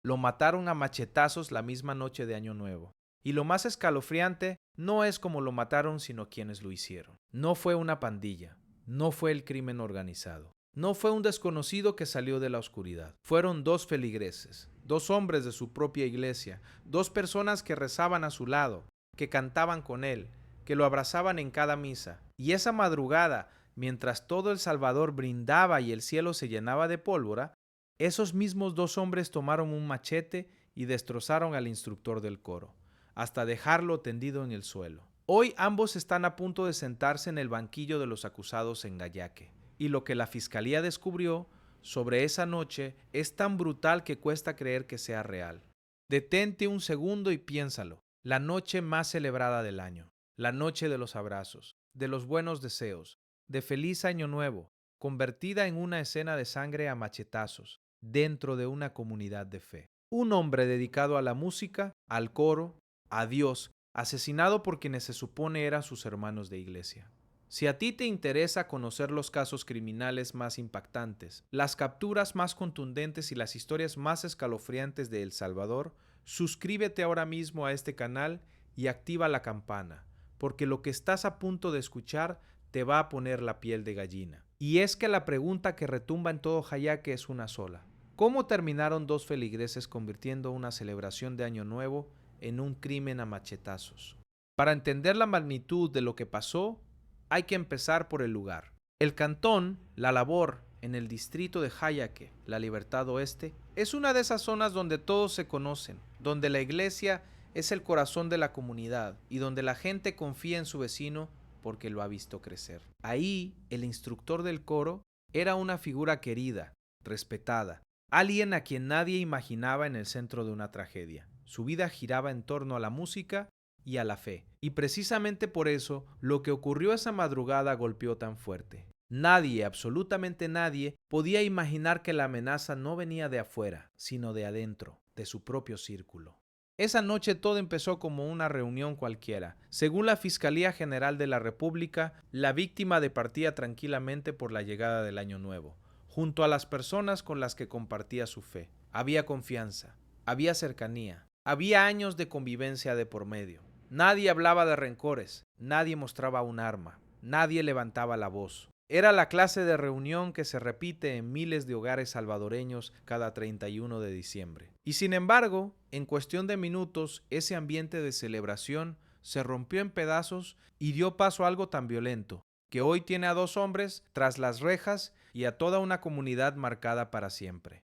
Lo mataron a machetazos la misma noche de Año Nuevo. Y lo más escalofriante no es cómo lo mataron, sino quienes lo hicieron. No fue una pandilla, no fue el crimen organizado, no fue un desconocido que salió de la oscuridad. Fueron dos feligreses, dos hombres de su propia iglesia, dos personas que rezaban a su lado, que cantaban con él, que lo abrazaban en cada misa. Y esa madrugada, mientras todo El Salvador brindaba y el cielo se llenaba de pólvora, esos mismos dos hombres tomaron un machete y destrozaron al instructor del coro, hasta dejarlo tendido en el suelo. Hoy ambos están a punto de sentarse en el banquillo de los acusados en Gayaque, y lo que la fiscalía descubrió sobre esa noche es tan brutal que cuesta creer que sea real. Detente un segundo y piénsalo. La noche más celebrada del año, la noche de los abrazos, de los buenos deseos, de feliz año nuevo, convertida en una escena de sangre a machetazos, dentro de una comunidad de fe. Un hombre dedicado a la música, al coro, a Dios, asesinado por quienes se supone eran sus hermanos de iglesia. Si a ti te interesa conocer los casos criminales más impactantes, las capturas más contundentes y las historias más escalofriantes de El Salvador, suscríbete ahora mismo a este canal y activa la campana, porque lo que estás a punto de escuchar te va a poner la piel de gallina. Y es que la pregunta que retumba en todo Jayaque es una sola. ¿Cómo terminaron dos feligreses convirtiendo una celebración de Año Nuevo en un crimen a machetazos? Para entender la magnitud de lo que pasó, hay que empezar por el lugar. El cantón La Labor, en el distrito de Jayaque, la Libertad Oeste, es una de esas zonas donde todos se conocen, donde la iglesia es el corazón de la comunidad y donde la gente confía en su vecino porque lo ha visto crecer. Ahí, el instructor del coro era una figura querida, respetada, alguien a quien nadie imaginaba en el centro de una tragedia. Su vida giraba en torno a la música y a la fe. Y precisamente por eso, lo que ocurrió esa madrugada golpeó tan fuerte. Nadie, absolutamente nadie, podía imaginar que la amenaza no venía de afuera, sino de adentro, de su propio círculo. Esa noche todo empezó como una reunión cualquiera. Según la Fiscalía General de la República, la víctima departía tranquilamente por la llegada del Año Nuevo, junto a las personas con las que compartía su fe. Había confianza, había cercanía, había años de convivencia de por medio. Nadie hablaba de rencores, nadie mostraba un arma, nadie levantaba la voz. Era la clase de reunión que se repite en miles de hogares salvadoreños cada 31 de diciembre. Y sin embargo, en cuestión de minutos, ese ambiente de celebración se rompió en pedazos y dio paso a algo tan violento, que hoy tiene a dos hombres tras las rejas y a toda una comunidad marcada para siempre.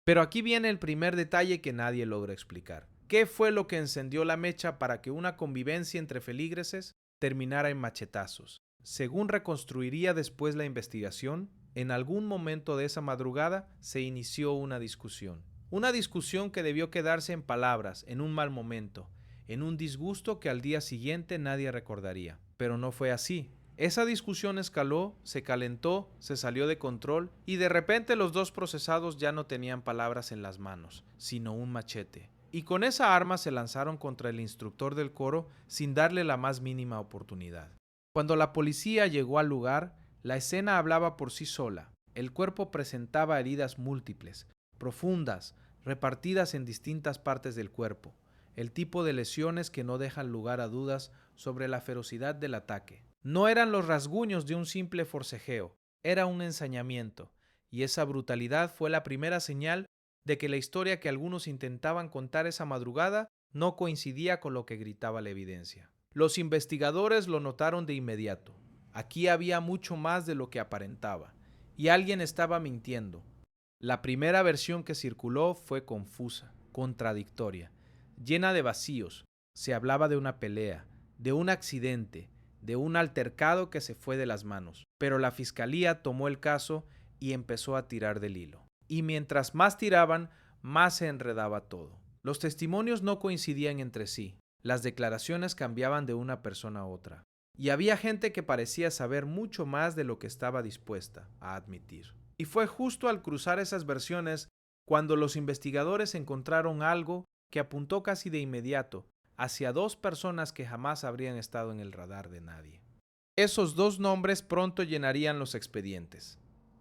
Pero aquí viene el primer detalle que nadie logra explicar. ¿Qué fue lo que encendió la mecha para que una convivencia entre feligreses terminara en machetazos? Según reconstruiría después la investigación, en algún momento de esa madrugada se inició una discusión. Una discusión que debió quedarse en palabras, en un mal momento, en un disgusto que al día siguiente nadie recordaría. Pero no fue así. Esa discusión escaló, se calentó, se salió de control y de repente los dos procesados ya no tenían palabras en las manos, sino un machete. Y con esa arma se lanzaron contra el instructor del coro sin darle la más mínima oportunidad. Cuando la policía llegó al lugar, la escena hablaba por sí sola. El cuerpo presentaba heridas múltiples, profundas, repartidas en distintas partes del cuerpo, el tipo de lesiones que no dejan lugar a dudas sobre la ferocidad del ataque. No eran los rasguños de un simple forcejeo, era un ensañamiento, y esa brutalidad fue la primera señal de que la historia que algunos intentaban contar esa madrugada no coincidía con lo que gritaba la evidencia. Los investigadores lo notaron de inmediato. Aquí había mucho más de lo que aparentaba, y alguien estaba mintiendo. La primera versión que circuló fue confusa, contradictoria, llena de vacíos. Se hablaba de una pelea, de un accidente, de un altercado que se fue de las manos. Pero la fiscalía tomó el caso y empezó a tirar del hilo. Y mientras más tiraban, más se enredaba todo. Los testimonios no coincidían entre sí. Las declaraciones cambiaban de una persona a otra. Y había gente que parecía saber mucho más de lo que estaba dispuesta a admitir. Y fue justo al cruzar esas versiones cuando los investigadores encontraron algo que apuntó casi de inmediato hacia dos personas que jamás habrían estado en el radar de nadie. Esos dos nombres pronto llenarían los expedientes.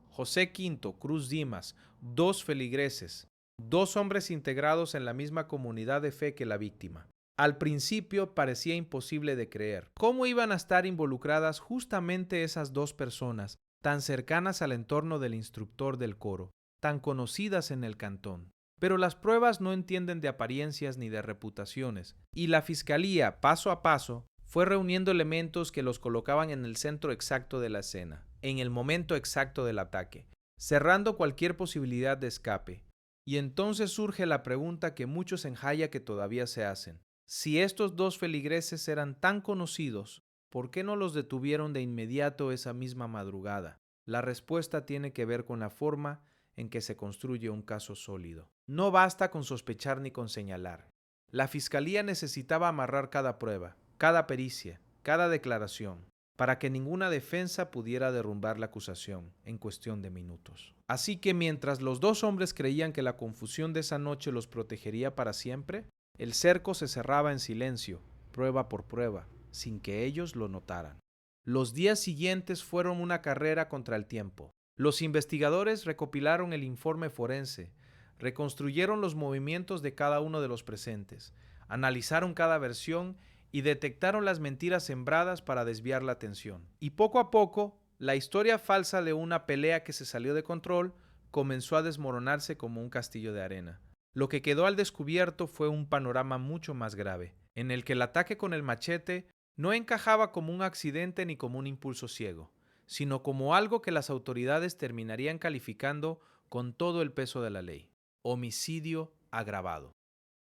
José Quinto Cruz Dimas, dos feligreses, 2 hombres integrados en la misma comunidad de fe que la víctima. Al principio parecía imposible de creer. ¿Cómo iban a estar involucradas justamente esas 2 personas, tan cercanas al entorno del instructor del coro, tan conocidas en el cantón? Pero las pruebas no entienden de apariencias ni de reputaciones, y la fiscalía, paso a paso, fue reuniendo elementos que los colocaban en el centro exacto de la escena, en el momento exacto del ataque, cerrando cualquier posibilidad de escape. Y entonces surge la pregunta que muchos en Hayek todavía se hacen. Si estos 2 feligreses eran tan conocidos, ¿por qué no los detuvieron de inmediato esa misma madrugada? La respuesta tiene que ver con la forma en que se construye un caso sólido. No basta con sospechar ni con señalar. La fiscalía necesitaba amarrar cada prueba, cada pericia, cada declaración, para que ninguna defensa pudiera derrumbar la acusación en cuestión de minutos. Así que mientras los 2 hombres creían que la confusión de esa noche los protegería para siempre, el cerco se cerraba en silencio, prueba por prueba, sin que ellos lo notaran. Los días siguientes fueron una carrera contra el tiempo. Los investigadores recopilaron el informe forense, reconstruyeron los movimientos de cada uno de los presentes, analizaron cada versión y detectaron las mentiras sembradas para desviar la atención. Y poco a poco, la historia falsa de una pelea que se salió de control comenzó a desmoronarse como un castillo de arena. Lo que quedó al descubierto fue un panorama mucho más grave, en el que el ataque con el machete no encajaba como un accidente ni como un impulso ciego, sino como algo que las autoridades terminarían calificando con todo el peso de la ley: homicidio agravado.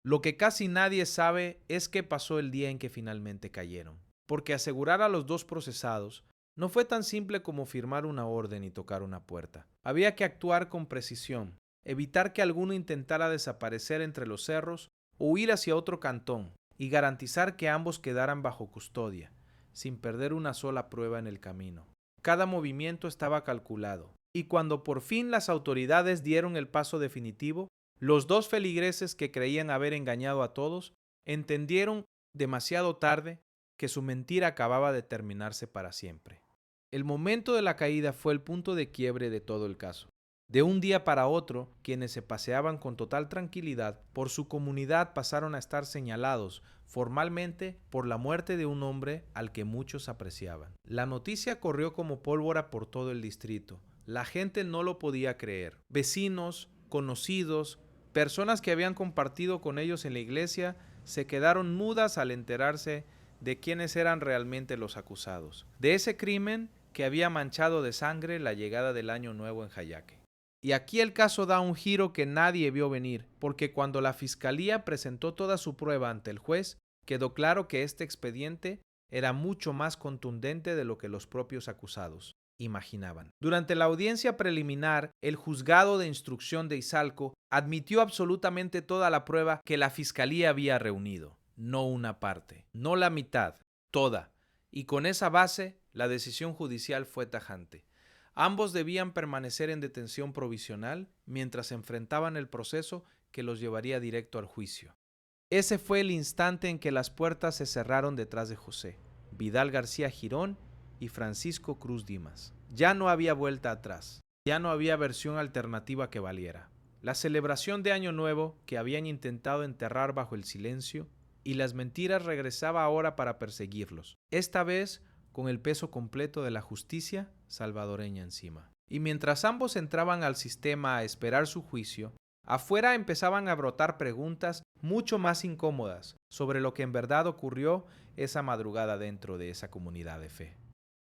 Lo que casi nadie sabe es qué pasó el día en que finalmente cayeron, porque asegurar a los 2 procesados no fue tan simple como firmar una orden y tocar una puerta. Había que actuar con precisión, evitar que alguno intentara desaparecer entre los cerros o huir hacia otro cantón, y garantizar que ambos quedaran bajo custodia, sin perder una sola prueba en el camino. Cada movimiento estaba calculado, y cuando por fin las autoridades dieron el paso definitivo, los 2 feligreses que creían haber engañado a todos entendieron demasiado tarde que su mentira acababa de terminarse para siempre. El momento de la caída fue el punto de quiebre de todo el caso. De un día para otro, quienes se paseaban con total tranquilidad por su comunidad pasaron a estar señalados formalmente por la muerte de un hombre al que muchos apreciaban. La noticia corrió como pólvora por todo el distrito. La gente no lo podía creer. Vecinos, conocidos, personas que habían compartido con ellos en la iglesia se quedaron mudas al enterarse de quiénes eran realmente los acusados, de ese crimen que había manchado de sangre la llegada del Año Nuevo en Jayaque. Y aquí el caso da un giro que nadie vio venir, porque cuando la fiscalía presentó toda su prueba ante el juez, quedó claro que este expediente era mucho más contundente de lo que los propios acusados imaginaban. Durante la audiencia preliminar, el juzgado de instrucción de Izalco admitió absolutamente toda la prueba que la fiscalía había reunido, no una parte, no la mitad, toda. Y con esa base, la decisión judicial fue tajante. Ambos debían permanecer en detención provisional mientras enfrentaban el proceso que los llevaría directo al juicio. Ese fue el instante en que las puertas se cerraron detrás de José, Vidal García Girón y Francisco Cruz Dimas. Ya no había vuelta atrás, ya no había versión alternativa que valiera. La celebración de Año Nuevo que habían intentado enterrar bajo el silencio y las mentiras regresaba ahora para perseguirlos, esta vez con el peso completo de la justicia salvadoreña encima. Y mientras ambos entraban al sistema a esperar su juicio, afuera empezaban a brotar preguntas mucho más incómodas sobre lo que en verdad ocurrió esa madrugada dentro de esa comunidad de fe.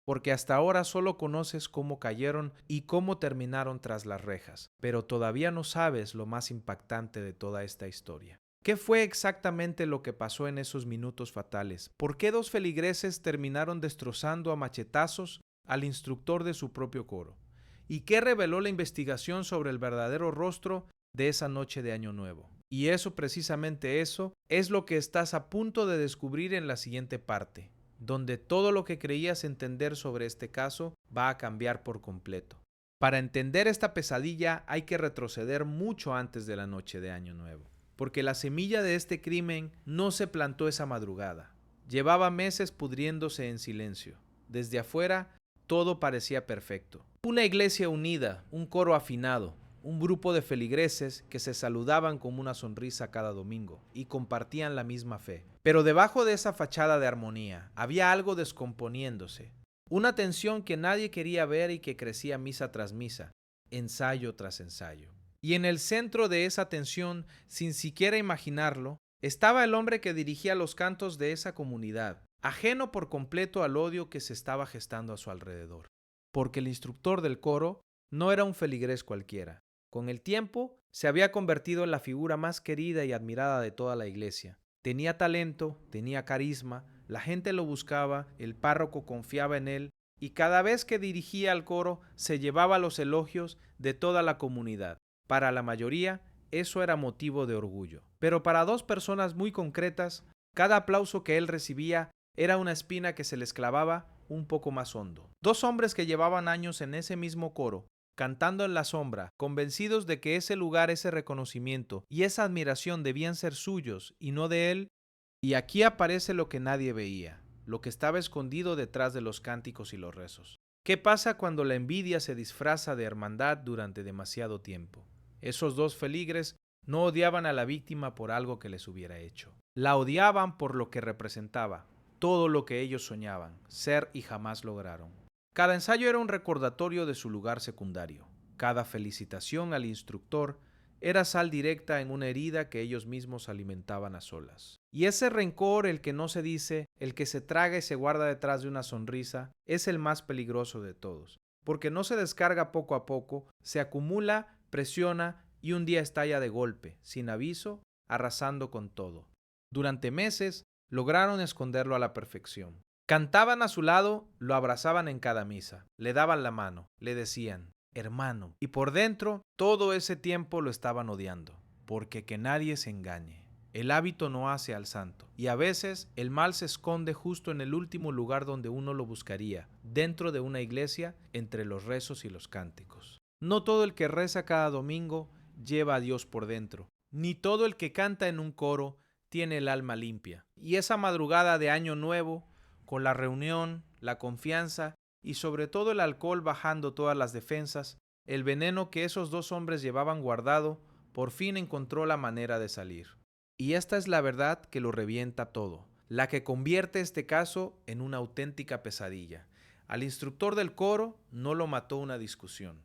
Porque hasta ahora solo conoces cómo cayeron y cómo terminaron tras las rejas, pero todavía no sabes lo más impactante de toda esta historia. ¿Qué fue exactamente lo que pasó en esos minutos fatales? ¿Por qué 2 feligreses terminaron destrozando a machetazos al instructor de su propio coro? ¿Y qué reveló la investigación sobre el verdadero rostro de esa noche de Año Nuevo? Y precisamente eso, es lo que estás a punto de descubrir en la siguiente parte, donde todo lo que creías entender sobre este caso va a cambiar por completo. Para entender esta pesadilla hay que retroceder mucho antes de la noche de Año Nuevo, porque la semilla de este crimen no se plantó esa madrugada. Llevaba meses pudriéndose en silencio. Desde afuera, todo parecía perfecto. Una iglesia unida, un coro afinado, un grupo de feligreses que se saludaban con una sonrisa cada domingo y compartían la misma fe. Pero debajo de esa fachada de armonía había algo descomponiéndose, una tensión que nadie quería ver y que crecía misa tras misa, ensayo tras ensayo. Y en el centro de esa tensión, sin siquiera imaginarlo, estaba el hombre que dirigía los cantos de esa comunidad, ajeno por completo al odio que se estaba gestando a su alrededor. Porque el instructor del coro no era un feligrés cualquiera. Con el tiempo, se había convertido en la figura más querida y admirada de toda la iglesia. Tenía talento, tenía carisma, la gente lo buscaba, el párroco confiaba en él, y cada vez que dirigía al coro se llevaba los elogios de toda la comunidad. Para la mayoría, eso era motivo de orgullo. Pero para dos personas muy concretas, cada aplauso que él recibía era una espina que se les clavaba un poco más hondo. Dos hombres que llevaban años en ese mismo coro, cantando en la sombra, convencidos de que ese lugar, ese reconocimiento y esa admiración debían ser suyos y no de él. Y aquí aparece lo que nadie veía, lo que estaba escondido detrás de los cánticos y los rezos. ¿Qué pasa cuando la envidia se disfraza de hermandad durante demasiado tiempo? Esos dos feligres no odiaban a la víctima por algo que les hubiera hecho. La odiaban por lo que representaba, todo lo que ellos soñaban, ser y jamás lograron. Cada ensayo era un recordatorio de su lugar secundario. Cada felicitación al instructor era sal directa en una herida que ellos mismos alimentaban a solas. Y ese rencor, el que no se dice, el que se traga y se guarda detrás de una sonrisa, es el más peligroso de todos, porque no se descarga poco a poco, se acumula, presiona y un día estalla de golpe, sin aviso, arrasando con todo. Durante meses lograron esconderlo a la perfección. Cantaban a su lado, lo abrazaban en cada misa, le daban la mano, le decían, hermano, y por dentro todo ese tiempo lo estaban odiando, porque que nadie se engañe. El hábito no hace al santo, y a veces el mal se esconde justo en el último lugar donde uno lo buscaría, dentro de una iglesia, entre los rezos y los cánticos. No todo el que reza cada domingo lleva a Dios por dentro, ni todo el que canta en un coro tiene el alma limpia. Y esa madrugada de Año Nuevo, con la reunión, la confianza y sobre todo el alcohol bajando todas las defensas, el veneno que esos dos hombres llevaban guardado, por fin encontró la manera de salir. Y esta es la verdad que lo revienta todo, la que convierte este caso en una auténtica pesadilla. Al instructor del coro no lo mató una discusión,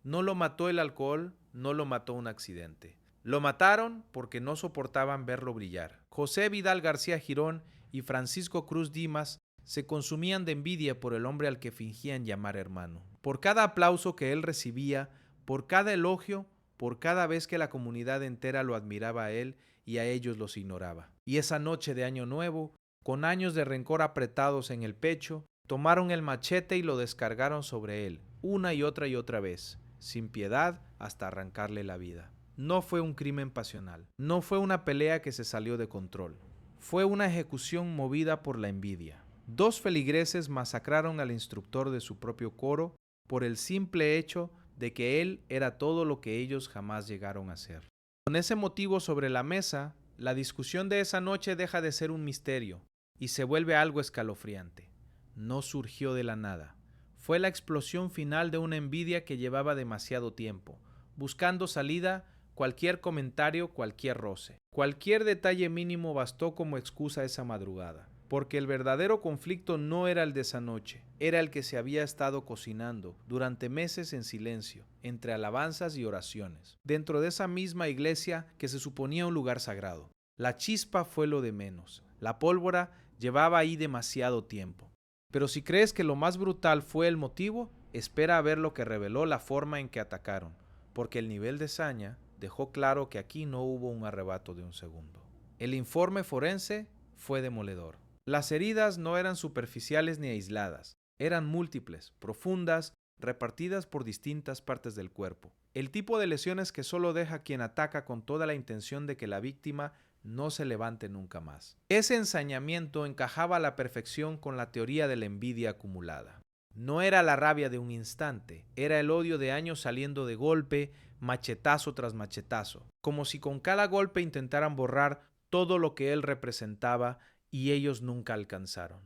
no lo mató el alcohol, no lo mató un accidente. Lo mataron porque no soportaban verlo brillar. José Vidal García Girón y Francisco Cruz Dimas se consumían de envidia por el hombre al que fingían llamar hermano. Por cada aplauso que él recibía, por cada elogio, por cada vez que la comunidad entera lo admiraba a él y a ellos los ignoraba. Y esa noche de Año Nuevo, con años de rencor apretados en el pecho, tomaron el machete y lo descargaron sobre él, una y otra vez, sin piedad hasta arrancarle la vida. No fue un crimen pasional, no fue una pelea que se salió de control, fue una ejecución movida por la envidia. Dos feligreses masacraron al instructor de su propio coro por el simple hecho de que él era todo lo que ellos jamás llegaron a ser. Con ese motivo sobre la mesa, la discusión de esa noche deja de ser un misterio y se vuelve algo escalofriante. No surgió de la nada. Fue la explosión final de una envidia que llevaba demasiado tiempo, buscando salida. Cualquier comentario, cualquier roce, cualquier detalle mínimo bastó como excusa esa madrugada, porque el verdadero conflicto no era el de esa noche, era el que se había estado cocinando durante meses en silencio, entre alabanzas y oraciones, dentro de esa misma iglesia que se suponía un lugar sagrado. La chispa fue lo de menos, la pólvora llevaba ahí demasiado tiempo. Pero si crees que lo más brutal fue el motivo, espera a ver lo que reveló la forma en que atacaron, porque el nivel de saña dejó claro que aquí no hubo un arrebato de un segundo. El informe forense fue demoledor. Las heridas no eran superficiales ni aisladas, eran múltiples, profundas, repartidas por distintas partes del cuerpo. El tipo de lesiones que solo deja quien ataca con toda la intención de que la víctima no se levante nunca más. Ese ensañamiento encajaba a la perfección con la teoría de la envidia acumulada. No era la rabia de un instante, era el odio de años saliendo de golpe, machetazo tras machetazo, como si con cada golpe intentaran borrar todo lo que él representaba y ellos nunca alcanzaron.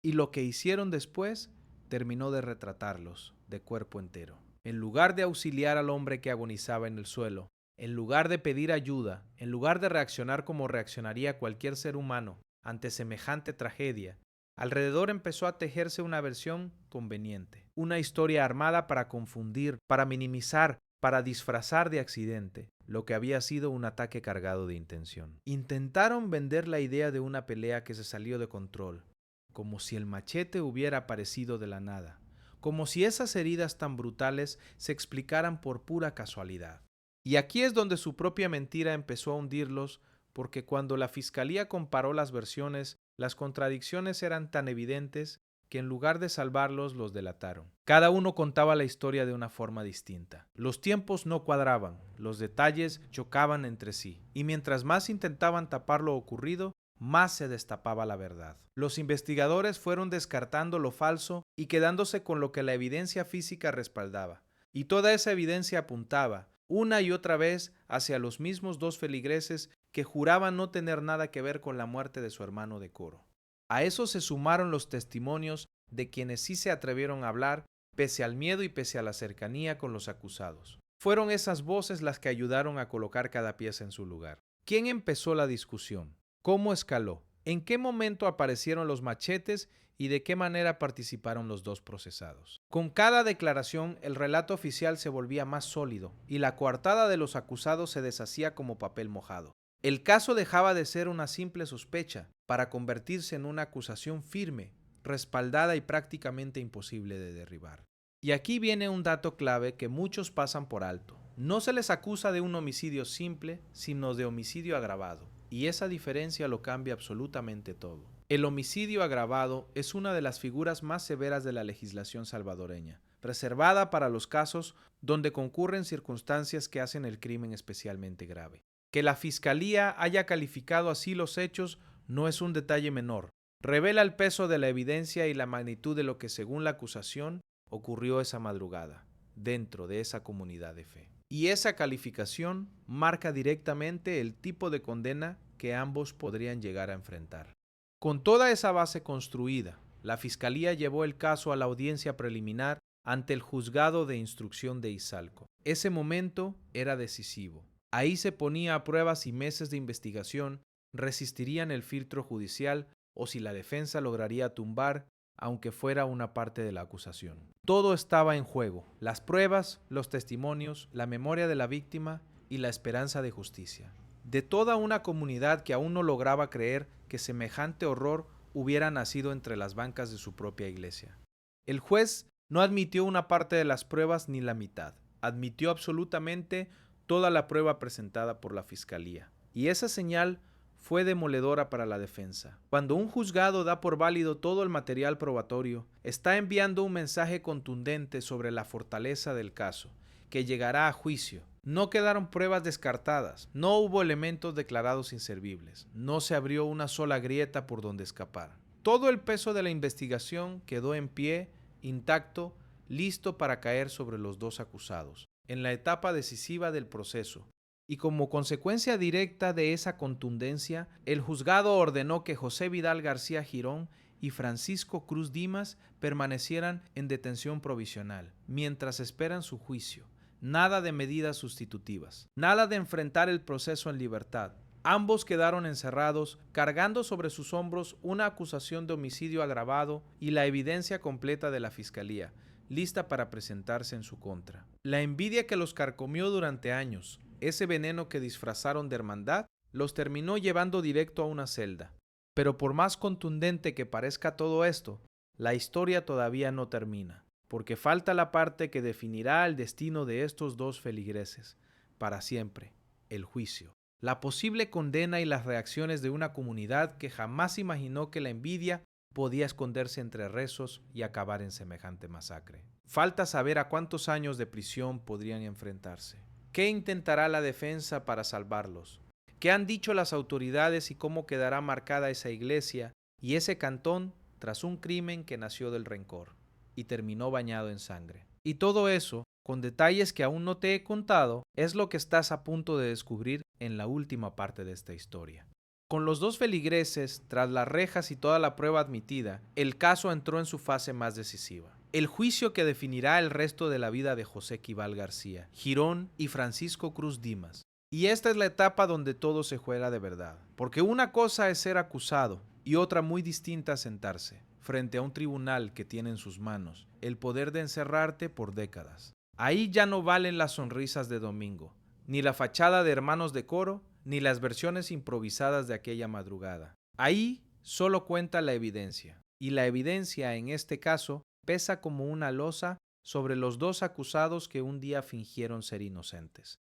Y lo que hicieron después terminó de retratarlos de cuerpo entero. En lugar de auxiliar al hombre que agonizaba en el suelo, en lugar de pedir ayuda, en lugar de reaccionar como reaccionaría cualquier ser humano ante semejante tragedia, alrededor empezó a tejerse una versión conveniente, una historia armada para confundir, para minimizar, para disfrazar de accidente lo que había sido un ataque cargado de intención. Intentaron vender la idea de una pelea que se salió de control, como si el machete hubiera aparecido de la nada, como si esas heridas tan brutales se explicaran por pura casualidad. Y aquí es donde su propia mentira empezó a hundirlos, porque cuando la fiscalía comparó las versiones, las contradicciones eran tan evidentes que en lugar de salvarlos, los delataron. Cada uno contaba la historia de una forma distinta. Los tiempos no cuadraban, los detalles chocaban entre sí, y mientras más intentaban tapar lo ocurrido, más se destapaba la verdad. Los investigadores fueron descartando lo falso y quedándose con lo que la evidencia física respaldaba. Y toda esa evidencia apuntaba, una y otra vez, hacia los mismos dos feligreses que juraban no tener nada que ver con la muerte de su hermano de coro. A eso se sumaron los testimonios de quienes sí se atrevieron a hablar, pese al miedo y pese a la cercanía con los acusados. Fueron esas voces las que ayudaron a colocar cada pieza en su lugar. ¿Quién empezó la discusión? ¿Cómo escaló? ¿En qué momento aparecieron los machetes y de qué manera participaron los dos procesados? Con cada declaración, el relato oficial se volvía más sólido y la coartada de los acusados se deshacía como papel mojado. El caso dejaba de ser una simple sospecha para convertirse en una acusación firme, respaldada y prácticamente imposible de derribar. Y aquí viene un dato clave que muchos pasan por alto. No se les acusa de un homicidio simple, sino de homicidio agravado. Y esa diferencia lo cambia absolutamente todo. El homicidio agravado es una de las figuras más severas de la legislación salvadoreña, reservada para los casos donde concurren circunstancias que hacen el crimen especialmente grave. Que la Fiscalía haya calificado así los hechos no es un detalle menor. Revela el peso de la evidencia y la magnitud de lo que, según la acusación, ocurrió esa madrugada, dentro de esa comunidad de fe. Y esa calificación marca directamente el tipo de condena que ambos podrían llegar a enfrentar. Con toda esa base construida, la Fiscalía llevó el caso a la audiencia preliminar ante el Juzgado de Instrucción de Izalco. Ese momento era decisivo. Ahí se ponía a prueba si meses de investigación resistirían el filtro judicial o si la defensa lograría tumbar, aunque fuera una parte de la acusación. Todo estaba en juego: las pruebas, los testimonios, la memoria de la víctima y la esperanza de justicia. De toda una comunidad que aún no lograba creer que semejante horror hubiera nacido entre las bancas de su propia iglesia. El juez no admitió una parte de las pruebas ni la mitad. Admitió absolutamente toda la prueba presentada por la Fiscalía. Y esa señal fue demoledora para la defensa. Cuando un juzgado da por válido todo el material probatorio, está enviando un mensaje contundente sobre la fortaleza del caso, que llegará a juicio. No quedaron pruebas descartadas, no hubo elementos declarados inservibles, no se abrió una sola grieta por donde escapar. Todo el peso de la investigación quedó en pie, intacto, listo para caer sobre los dos acusados, en la etapa decisiva del proceso. Y como consecuencia directa de esa contundencia, el juzgado ordenó que José Vidal García Girón y Francisco Cruz Dimas permanecieran en detención provisional, mientras esperan su juicio. Nada de medidas sustitutivas, nada de enfrentar el proceso en libertad. Ambos quedaron encerrados, cargando sobre sus hombros una acusación de homicidio agravado y la evidencia completa de la Fiscalía, lista para presentarse en su contra. La envidia que los carcomió durante años, ese veneno que disfrazaron de hermandad, los terminó llevando directo a una celda. Pero por más contundente que parezca todo esto, la historia todavía no termina, porque falta la parte que definirá el destino de estos dos feligreses, para siempre: el juicio. La posible condena y las reacciones de una comunidad que jamás imaginó que la envidia podía esconderse entre rezos y acabar en semejante masacre. Falta saber a cuántos años de prisión podrían enfrentarse. ¿Qué intentará la defensa para salvarlos? ¿Qué han dicho las autoridades y cómo quedará marcada esa iglesia y ese cantón tras un crimen que nació del rencor y terminó bañado en sangre? Y todo eso, con detalles que aún no te he contado, es lo que estás a punto de descubrir en la última parte de esta historia. Con los dos feligreses, tras las rejas y toda la prueba admitida, el caso entró en su fase más decisiva. el juicio que definirá el resto de la vida de José Quibal García, Girón y Francisco Cruz Dimas. Y esta es la etapa donde todo se juega de verdad, porque una cosa es ser acusado y otra muy distinta sentarse frente a un tribunal que tiene en sus manos el poder de encerrarte por décadas. Ahí ya no valen las sonrisas de domingo, ni la fachada de hermanos de coro, ni las versiones improvisadas de aquella madrugada. Ahí solo cuenta la evidencia, y la evidencia en este caso pesa como una losa sobre los dos acusados que un día fingieron ser inocentes.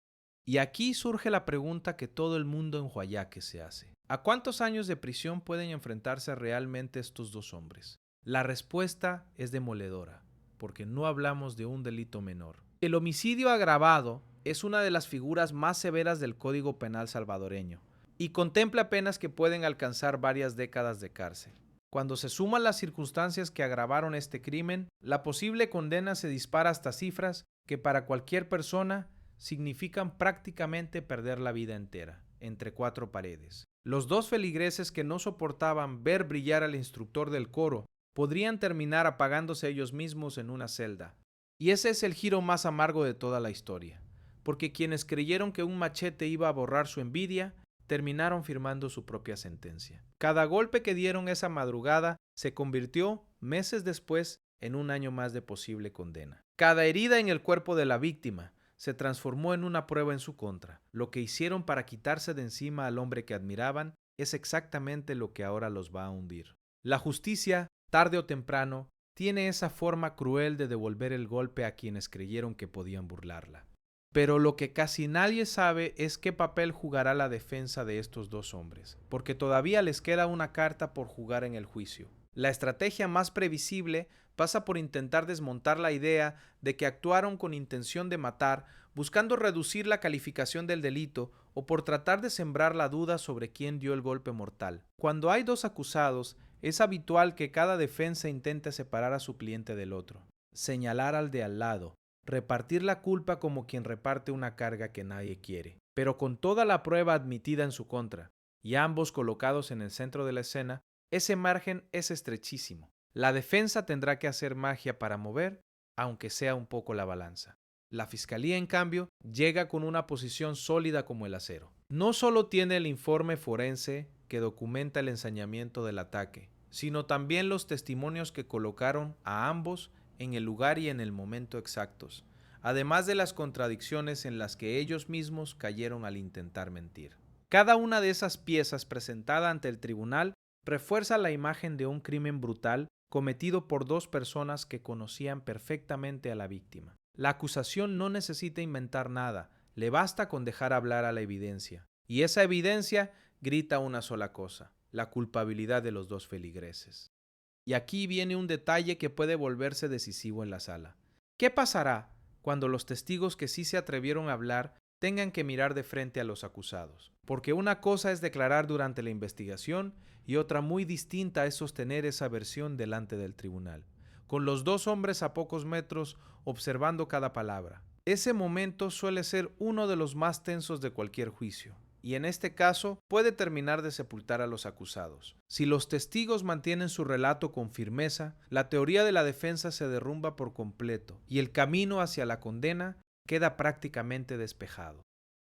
Y aquí surge la pregunta que todo el mundo en Guayaque se hace. ¿A cuántos años de prisión pueden enfrentarse realmente estos dos hombres? La respuesta es demoledora, porque no hablamos de un delito menor. El homicidio agravado es una de las figuras más severas del Código Penal salvadoreño y contempla penas que pueden alcanzar varias décadas de cárcel. Cuando se suman las circunstancias que agravaron este crimen, la posible condena se dispara hasta cifras que para cualquier persona significan prácticamente perder la vida entera, entre cuatro paredes. Los dos feligreses que no soportaban ver brillar al instructor del coro podrían terminar apagándose ellos mismos en una celda. Y ese es el giro más amargo de toda la historia, porque quienes creyeron que un machete iba a borrar su envidia, terminaron firmando su propia sentencia. Cada golpe que dieron esa madrugada se convirtió, meses después, en un año más de posible condena. Cada herida en el cuerpo de la víctima se transformó en una prueba en su contra. Lo que hicieron para quitarse de encima al hombre que admiraban es exactamente lo que ahora los va a hundir. La justicia, tarde o temprano, tiene esa forma cruel de devolver el golpe a quienes creyeron que podían burlarla. Pero lo que casi nadie sabe es qué papel jugará la defensa de estos dos hombres, porque todavía les queda una carta por jugar en el juicio. La estrategia más previsible pasa por intentar desmontar la idea de que actuaron con intención de matar, buscando reducir la calificación del delito o por tratar de sembrar la duda sobre quién dio el golpe mortal. Cuando hay dos acusados, es habitual que cada defensa intente separar a su cliente del otro, señalar al de al lado, repartir la culpa como quien reparte una carga que nadie quiere. Pero con toda la prueba admitida en su contra, y ambos colocados en el centro de la escena, ese margen es estrechísimo. La defensa tendrá que hacer magia para mover, aunque sea un poco la balanza. La fiscalía, en cambio, llega con una posición sólida como el acero. No solo tiene el informe forense que documenta el ensañamiento del ataque, sino también los testimonios que colocaron a ambos en el lugar y en el momento exactos, además de las contradicciones en las que ellos mismos cayeron al intentar mentir. Cada una de esas piezas presentada ante el tribunal refuerza la imagen de un crimen brutal cometido por dos personas que conocían perfectamente a la víctima. La acusación no necesita inventar nada, le basta con dejar hablar a la evidencia. Y esa evidencia grita una sola cosa: la culpabilidad de los dos feligreses. Y aquí viene un detalle que puede volverse decisivo en la sala. ¿Qué pasará cuando los testigos que sí se atrevieron a hablar tengan que mirar de frente a los acusados? Porque una cosa es declarar durante la investigación y otra muy distinta es sostener esa versión delante del tribunal, con los dos hombres a pocos metros observando cada palabra. Ese momento suele ser uno de los más tensos de cualquier juicio, y en este caso puede terminar de sepultar a los acusados. Si los testigos mantienen su relato con firmeza, la teoría de la defensa se derrumba por completo y el camino hacia la condena queda prácticamente despejado.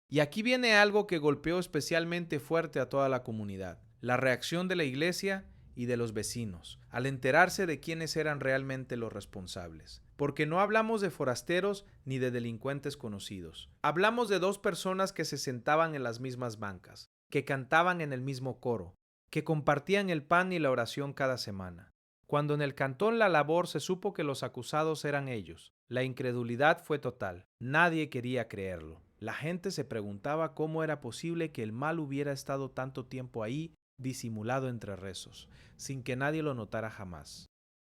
Y aquí viene algo que golpeó especialmente fuerte a toda la comunidad: la reacción de la iglesia y de los vecinos, al enterarse de quiénes eran realmente los responsables. Porque no hablamos de forasteros ni de delincuentes conocidos. Hablamos de dos personas que se sentaban en las mismas bancas, que cantaban en el mismo coro, que compartían el pan y la oración cada semana. Cuando en el cantón La Labor se supo que los acusados eran ellos, la incredulidad fue total. Nadie quería creerlo. La gente se preguntaba cómo era posible que el mal hubiera estado tanto tiempo ahí, disimulado entre rezos, sin que nadie lo notara jamás.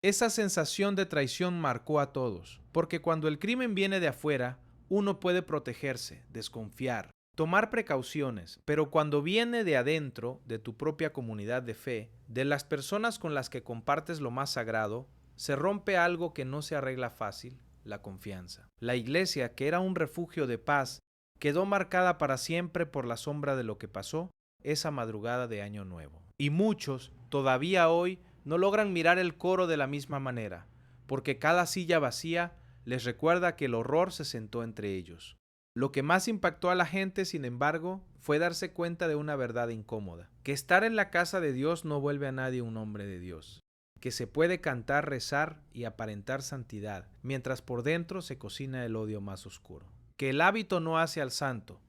Esa sensación de traición marcó a todos, porque cuando el crimen viene de afuera, uno puede protegerse, desconfiar, tomar precauciones, pero cuando viene de adentro, de tu propia comunidad de fe, de las personas con las que compartes lo más sagrado, se rompe algo que no se arregla fácil: la confianza. La iglesia, que era un refugio de paz, quedó marcada para siempre por la sombra de lo que pasó esa madrugada de Año Nuevo. Y muchos, todavía hoy, no logran mirar el coro de la misma manera, porque cada silla vacía les recuerda que el horror se sentó entre ellos. Lo que más impactó a la gente, sin embargo, fue darse cuenta de una verdad incómoda, que estar en la casa de Dios no vuelve a nadie un hombre de Dios, que se puede cantar, rezar y aparentar santidad, mientras por dentro se cocina el odio más oscuro, que el hábito no hace al santo,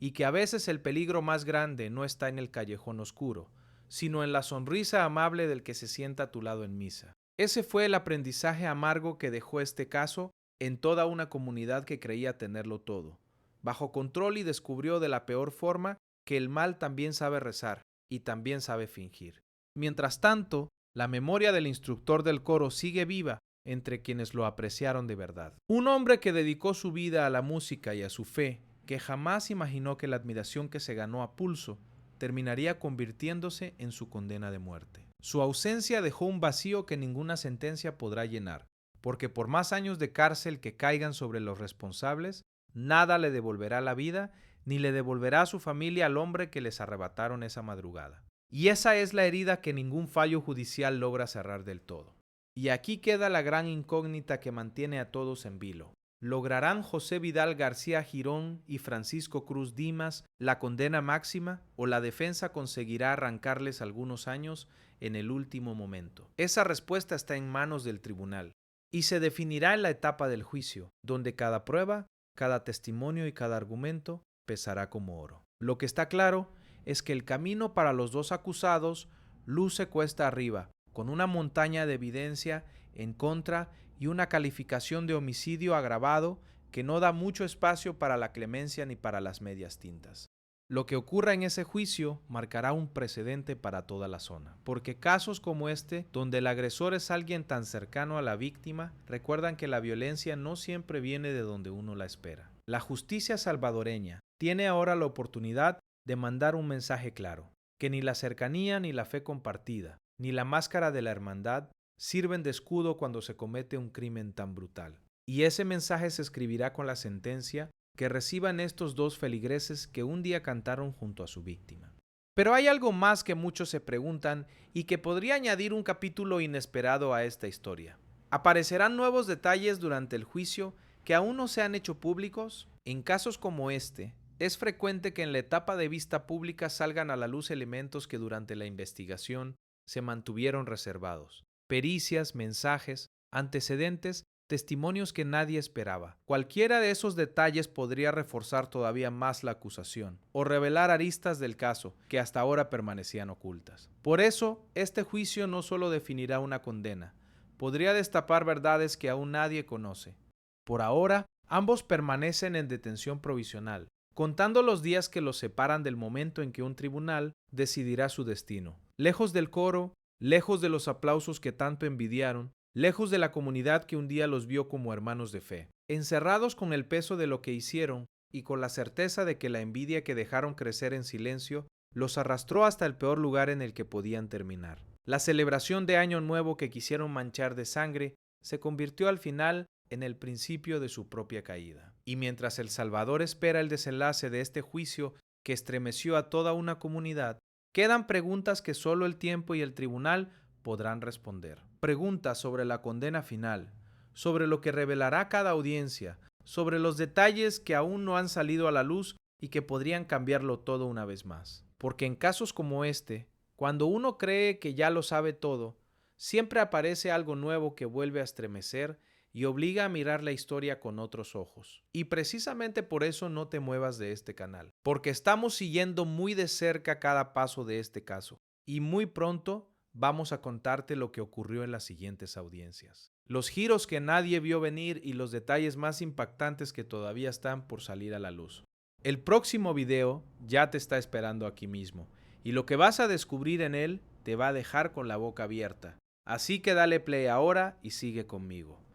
y que a veces el peligro más grande no está en el callejón oscuro, sino en la sonrisa amable del que se sienta a tu lado en misa. Ese fue el aprendizaje amargo que dejó este caso en toda una comunidad que creía tenerlo todo bajo control y descubrió de la peor forma que el mal también sabe rezar y también sabe fingir. Mientras tanto, la memoria del instructor del coro sigue viva entre quienes lo apreciaron de verdad. Un hombre que dedicó su vida a la música y a su fe, que jamás imaginó que la admiración que se ganó a pulso terminaría convirtiéndose en su condena de muerte. Su ausencia dejó un vacío que ninguna sentencia podrá llenar, porque por más años de cárcel que caigan sobre los responsables, nada le devolverá la vida, ni le devolverá a su familia al hombre que les arrebataron esa madrugada. Y esa es la herida que ningún fallo judicial logra cerrar del todo. Y aquí queda la gran incógnita que mantiene a todos en vilo. ¿Lograrán José Vidal García Girón y Francisco Cruz Dimas la condena máxima o la defensa conseguirá arrancarles algunos años en el último momento? Esa respuesta está en manos del tribunal y se definirá en la etapa del juicio, donde cada prueba, cada testimonio y cada argumento pesará como oro. Lo que está claro es que el camino para los dos acusados luce cuesta arriba, con una montaña de evidencia en contra y una calificación de homicidio agravado que no da mucho espacio para la clemencia ni para las medias tintas. Lo que ocurra en ese juicio marcará un precedente para toda la zona, porque casos como este, donde el agresor es alguien tan cercano a la víctima, recuerdan que la violencia no siempre viene de donde uno la espera. La justicia salvadoreña tiene ahora la oportunidad de mandar un mensaje claro, que ni la cercanía ni la fe compartida, ni la máscara de la hermandad sirven de escudo cuando se comete un crimen tan brutal. Y ese mensaje se escribirá con la sentencia que reciban estos dos feligreses que un día cantaron junto a su víctima. Pero hay algo más que muchos se preguntan y que podría añadir un capítulo inesperado a esta historia. ¿Aparecerán nuevos detalles durante el juicio que aún no se han hecho públicos? En casos como este, es frecuente que en la etapa de vista pública salgan a la luz elementos que durante la investigación se mantuvieron reservados. Pericias, mensajes, antecedentes, testimonios que nadie esperaba. Cualquiera de esos detalles podría reforzar todavía más la acusación o revelar aristas del caso que hasta ahora permanecían ocultas. Por eso, este juicio no solo definirá una condena, podría destapar verdades que aún nadie conoce. Por ahora, ambos permanecen en detención provisional, contando los días que los separan del momento en que un tribunal decidirá su destino. Lejos del coro, lejos de los aplausos que tanto envidiaron, lejos de la comunidad que un día los vio como hermanos de fe, encerrados con el peso de lo que hicieron y con la certeza de que la envidia que dejaron crecer en silencio los arrastró hasta el peor lugar en el que podían terminar. La celebración de Año Nuevo que quisieron manchar de sangre se convirtió al final en el principio de su propia caída. Y mientras El Salvador espera el desenlace de este juicio que estremeció a toda una comunidad, quedan preguntas que solo el tiempo y el tribunal podrán responder. Preguntas sobre la condena final, sobre lo que revelará cada audiencia, sobre los detalles que aún no han salido a la luz y que podrían cambiarlo todo una vez más. Porque en casos como este, cuando uno cree que ya lo sabe todo, siempre aparece algo nuevo que vuelve a estremecer y obliga a mirar la historia con otros ojos. Y precisamente por eso no te muevas de este canal, porque estamos siguiendo muy de cerca cada paso de este caso, y muy pronto vamos a contarte lo que ocurrió en las siguientes audiencias. Los giros que nadie vio venir y los detalles más impactantes que todavía están por salir a la luz. El próximo video ya te está esperando aquí mismo, y lo que vas a descubrir en él te va a dejar con la boca abierta. Así que dale play ahora y sigue conmigo.